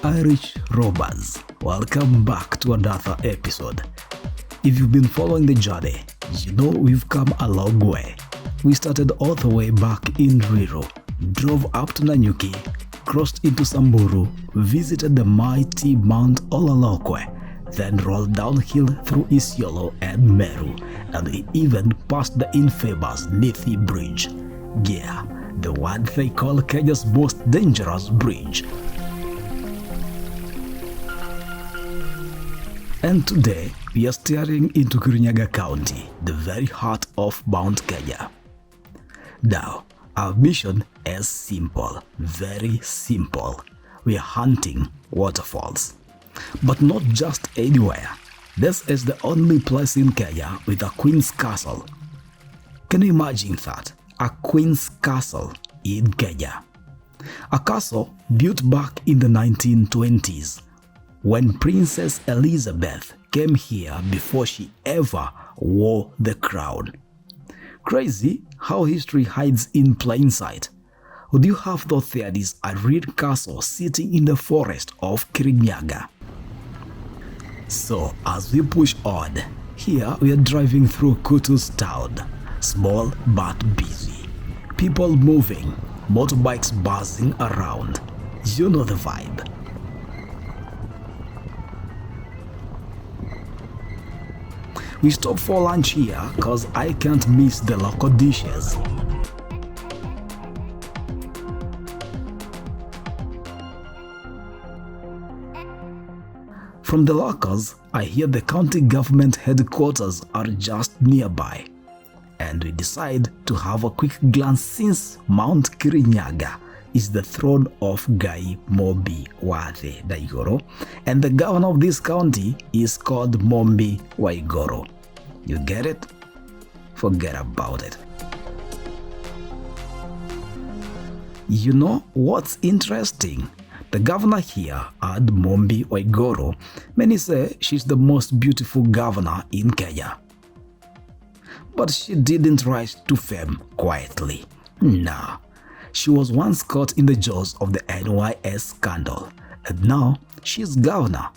Irich Roamers. Welcome back to another episode. If you've been following the journey, you know we've come a long way. We started all the way back in Ruiru, drove up to Nanyuki, crossed into Samburu, visited the mighty Mount Ololokwe, then rolled downhill through Isiolo and Meru, and we even passed the infamous Nithi Bridge. Yeah, the one they call Kenya's most dangerous bridge. And today, we are staring into Kirinyaga County, the very heart of Mount Kenya. Now, our mission is simple, very simple. We are hunting waterfalls. But not just anywhere. This is the only place in Kenya with a queen's castle. Can you imagine that? A queen's castle in Kenya. A castle built back in the 1920s. When Princess Elizabeth came here before she ever wore the crown. Crazy how history hides in plain sight. Would you have thought there is a real castle sitting in the forest of Kirinyaga? So as we push on, here we are driving through Kutus town. Small but busy. People moving, motorbikes buzzing around. You know the vibe. We stop for lunch here cause I can't miss the local dishes. From the locals, I hear the county government headquarters are just nearby. And we decide to have a quick glance since Mount Kirinyaga is the throne of Gai Mobi Wathe Daigoro, and the governor of this county is called Mombi Waigoro. You get it? Forget about it. You know what's interesting? The governor here at Mombi Waigoro, many say she's the most beautiful governor in Kenya. But she didn't rise to fame quietly. Nah. She was once caught in the jaws of the NYS scandal, and now she's governor.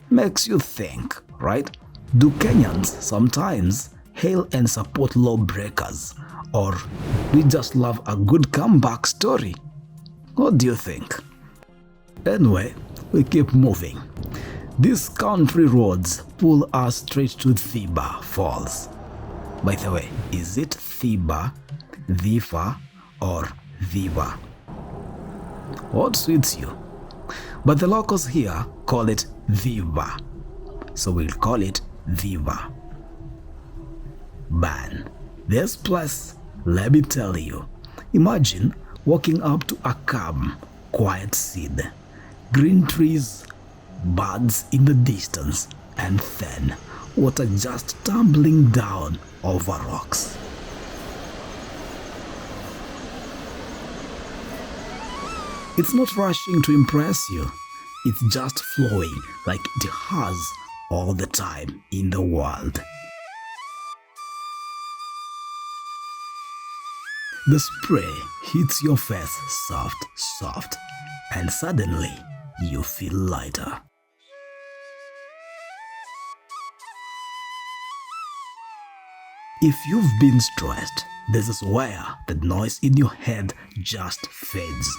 Makes you think, right? Do Kenyans sometimes hail and support lawbreakers, or we just love a good comeback story? What do you think? Anyway, we keep moving. These country roads pull us straight to Thiba Falls. By the way, is it Thiba, Thifa, or Thiba? What suits you? But the locals here call it Thiba, so we'll call it Thiba. Man, this place, let me tell you, imagine walking up to a calm, quiet scene, green trees, birds in the distance, and then water just tumbling down over rocks. It's not rushing to impress you, it's just flowing like it has all the time in the world. The spray hits your face soft, and suddenly you feel lighter. If you've been stressed, this is where the noise in your head just fades.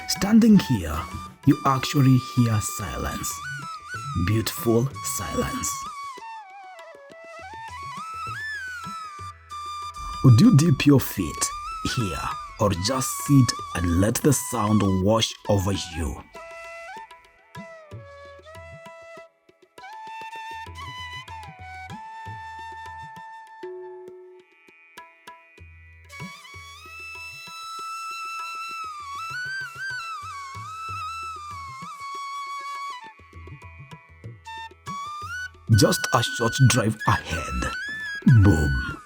Standing here, you actually hear silence. Beautiful silence. Would you dip your feet here or just sit and let the sound wash over you? Just a short drive ahead, Boom!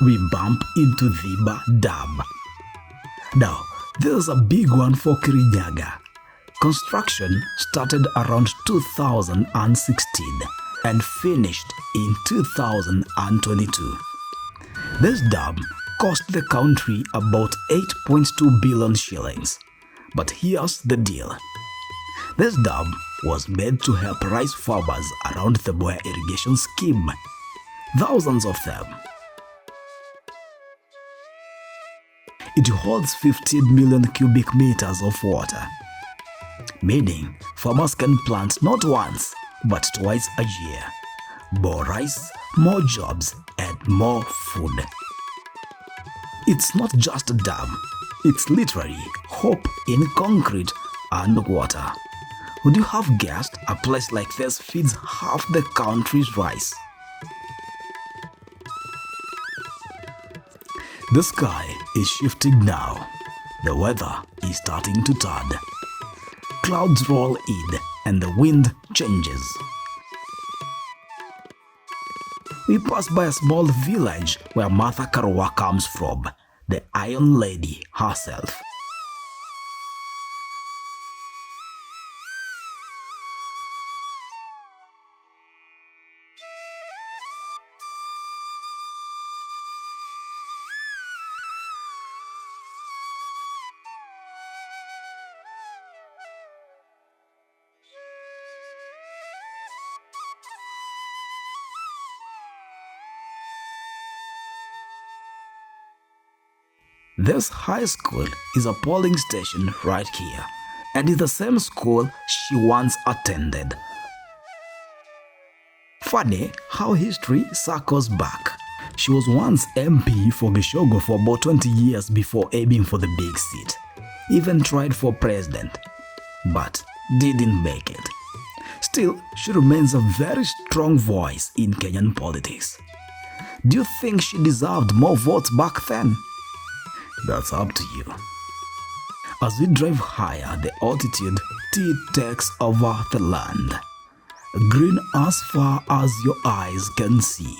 We bump into Thiba Dam. Now, this is a big one for Kirinyaga. Construction started around 2016 and finished in 2022. This dam cost the country about 8.2 billion shillings. But here's the deal. This dam was made to help rice farmers around the Boya irrigation scheme. Thousands of them. It holds 15 million cubic meters of water, meaning farmers can plant not once but twice a year. More rice, more jobs, and more food. It's not just a dam, it's literally hope in concrete and water. Would you have guessed a place like this feeds half the country's rice? The sky is shifting now. The weather is starting to turn. Clouds roll in and the wind changes. We pass by a small village where Martha Karua comes from, the Iron Lady herself. This high school is a polling station right here, and is the same school she once attended. Funny how history circles back. She was once MP for Gishogo for about 20 years before aiming for the big seat. Even tried for president, but didn't make it. Still, she remains a very strong voice in Kenyan politics. Do you think she deserved more votes back then? That's up to you. As we drive higher, the altitude takes over the land. Green as far as your eyes can see.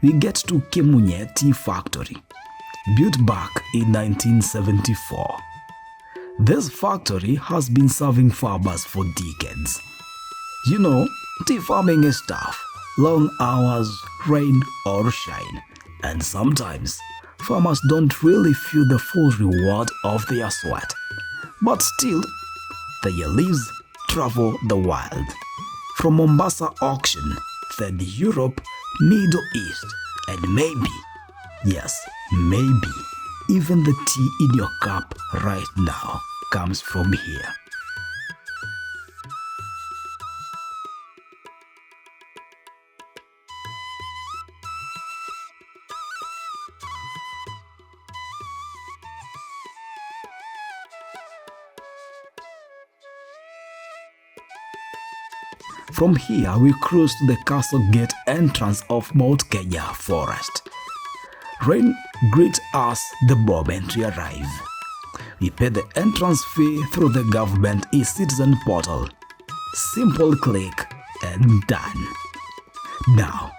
We get to Kimunye Tea Factory, built back in 1974. This factory has been serving farmers for decades. You know, tea farming is tough. Long hours, rain or shine. And sometimes, farmers don't really feel the full reward of their sweat. But still, their leaves travel the world. From Mombasa auction, then Europe, Middle East, and maybe, yes, maybe, even the tea in your cup right now comes from here. From here, we cruise to the castle gate entrance of Mount Kenya Forest. Rain greets us the moment we arrive. We pay the entrance fee through the government e-citizen portal. Simple click and done. Now,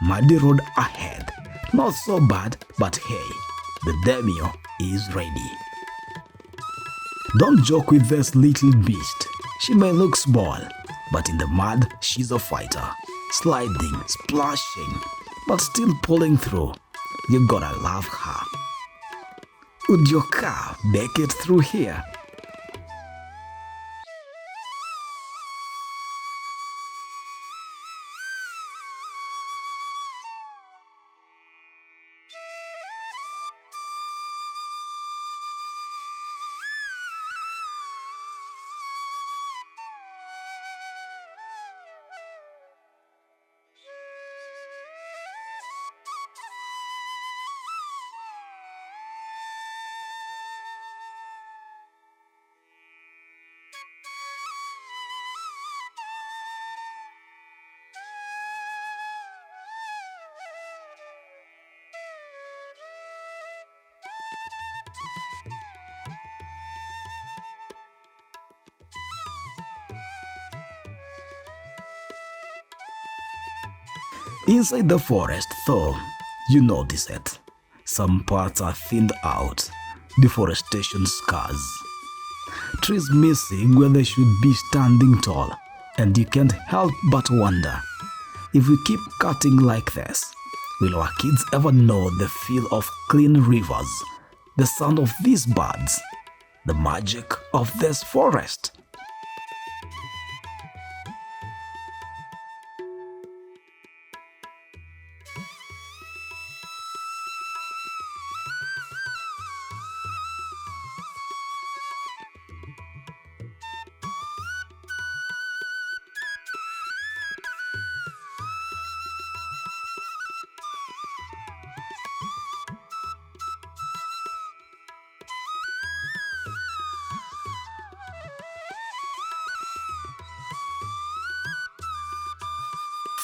muddy road ahead. Not so bad, but hey, the demio is ready. Don't joke with this little beast. She may look small, but in the mud, she's a fighter. Sliding, splashing, but still pulling through. You gotta love her. Would your car make it through here? Inside the forest, though, you notice it. Some parts are thinned out, deforestation scars. Trees missing where they should be standing tall, and you can't help but wonder, if we keep cutting like this, will our kids ever know the feel of clean rivers, the sound of these birds, the magic of this forest?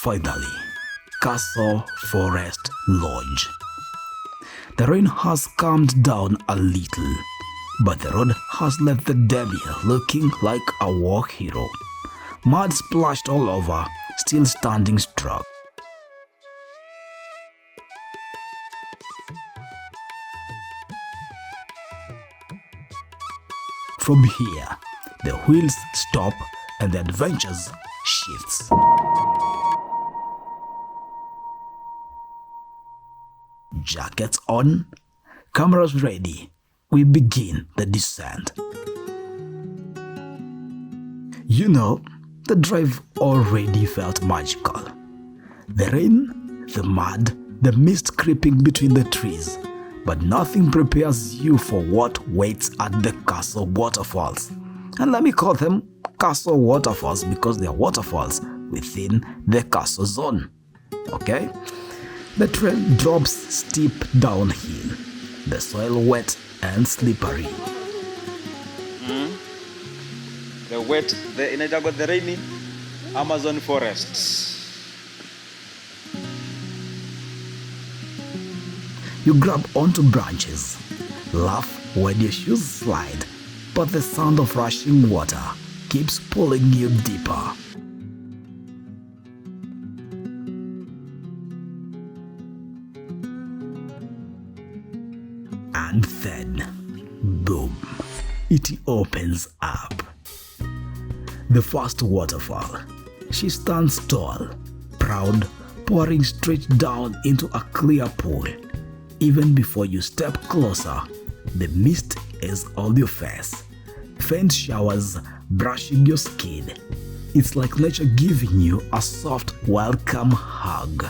Finally, Castle Forest Lodge. The rain has calmed down a little, but the road has left the demi looking like a war hero. Mud splashed all over, still standing strong. From here, the wheels stop and the adventures shifts. Jackets on, cameras ready, we begin the descent. You know, the drive already felt magical. The rain, the mud, the mist creeping between the trees, but nothing prepares you for what waits at the Castle Waterfalls. And let me call them Castle Waterfalls because they are waterfalls within the castle zone. Okay? The trail drops steep downhill, the soil wet and slippery. The rainy Amazon forests. You grab onto branches, laugh when your shoes slide, but the sound of rushing water keeps pulling you deeper. And then, boom, it opens up. The first waterfall. She stands tall, proud, pouring straight down into a clear pool. Even before you step closer, the mist is on your face. Faint showers brushing your skin. It's like nature giving you a soft welcome hug.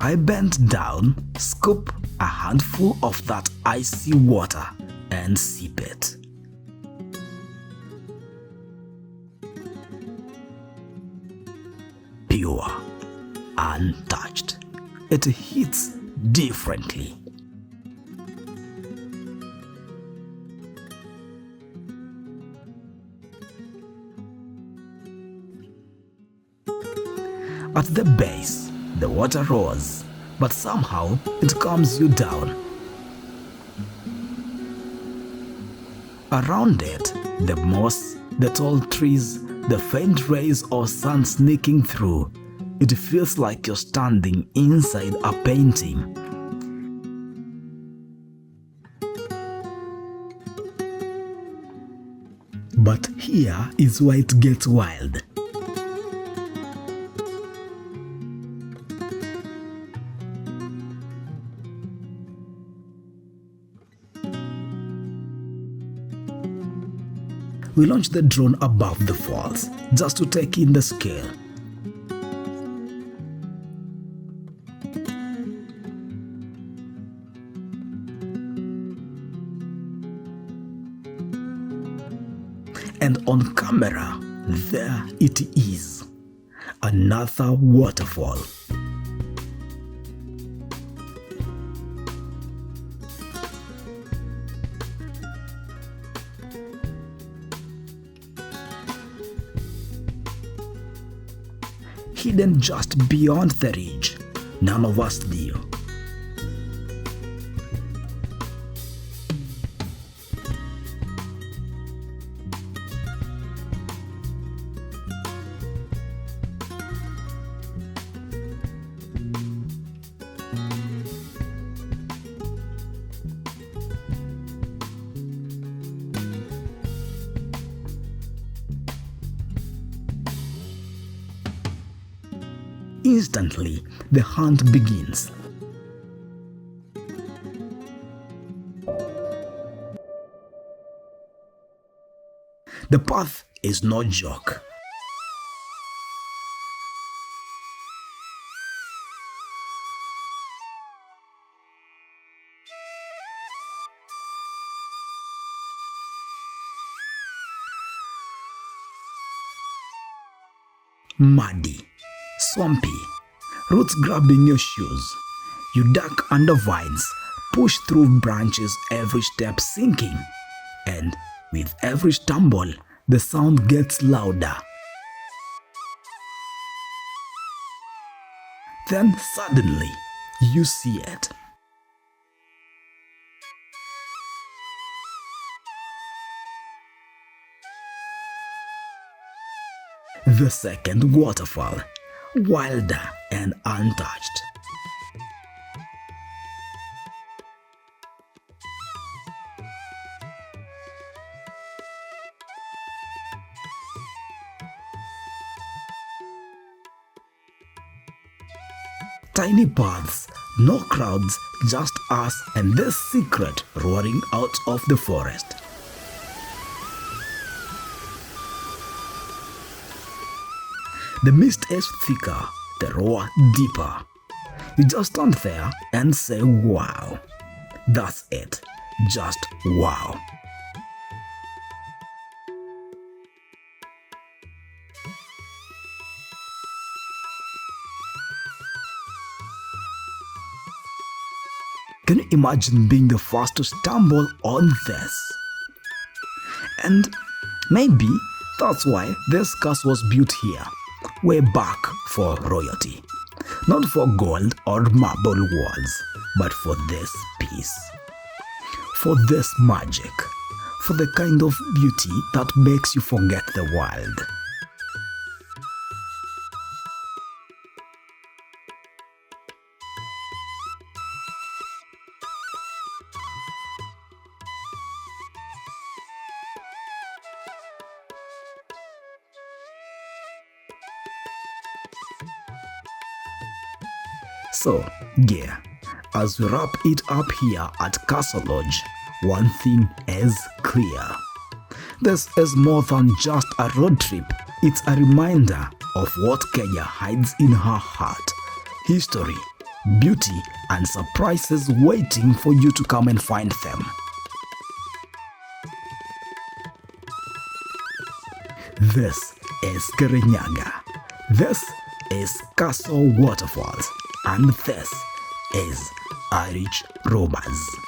I bend down, scoop a handful of that icy water and sip it. Pure, untouched. It hits differently. At the base, the water roars, but somehow it calms you down. Around it, the moss, the tall trees, the faint rays of sun sneaking through, it feels like you're standing inside a painting. But here is where it gets wild. We launch the drone above the falls, just to take in the scale. And on camera, there it is, another waterfall. hidden just beyond the ridge. None of us knew. Instantly, the hunt begins. The path is no joke. Muddy, swampy, roots grabbing your shoes. You duck under vines, push through branches, every step sinking. And with every stumble, the sound gets louder. Then suddenly, you see it. The second waterfall, wilder and untouched. Tiny paths, no crowds, just us and this secret roaring out of the forest. The mist is thicker, the roar deeper. You just stand there and say, wow. That's it. Just wow. Can you imagine being the first to stumble on this? And maybe that's why this castle was built here, way back for royalty. Not for gold or marble walls, but for this peace. For this magic. For the kind of beauty that makes you forget the world. So, yeah, as we wrap it up here at Castle Lodge, one thing is clear. This is more than just a road trip. It's a reminder of what Kenya hides in her heart. History, beauty, and surprises waiting for you to come and find them. This is Kirinyaga. This is Castle Waterfalls. And this is Irich Roamers.